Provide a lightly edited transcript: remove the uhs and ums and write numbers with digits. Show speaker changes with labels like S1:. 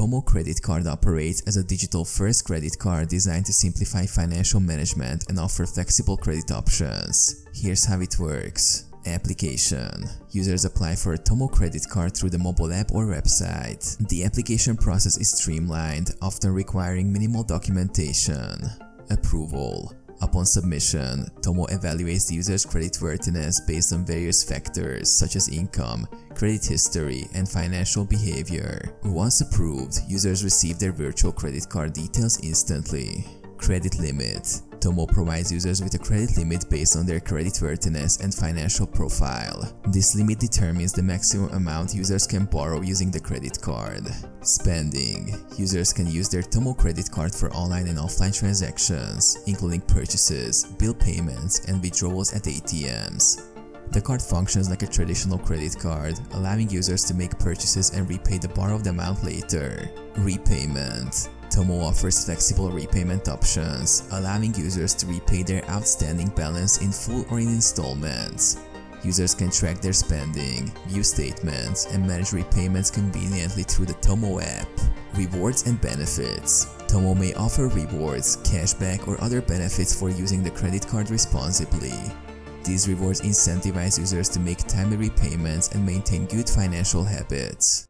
S1: Tomo credit card operates as a digital-first credit card designed to simplify financial management and offer flexible credit options. Here's how it works. Application. Users apply for a Tomo credit card through the mobile app or website. The application process is streamlined, often requiring minimal documentation. Approval. Upon submission, Tomo evaluates the user's creditworthiness based on various factors such as income, credit history, and financial behavior. Once approved, users receive their virtual credit card details instantly. Credit limit. Tomo provides users with a credit limit based on their creditworthiness and financial profile. This limit determines the maximum amount users can borrow using the credit card. Spending. Users can use their Tomo credit card for online and offline transactions, including purchases, bill payments, and withdrawals at ATMs. The card functions like a traditional credit card, allowing users to make purchases and repay the borrowed amount later. Repayment. Tomo offers flexible repayment options, allowing users to repay their outstanding balance in full or in installments. Users can track their spending, view statements, and manage repayments conveniently through the Tomo app. Rewards and benefits. Tomo may offer rewards, cashback, or other benefits for using the credit card responsibly. These rewards incentivize users to make timely repayments and maintain good financial habits.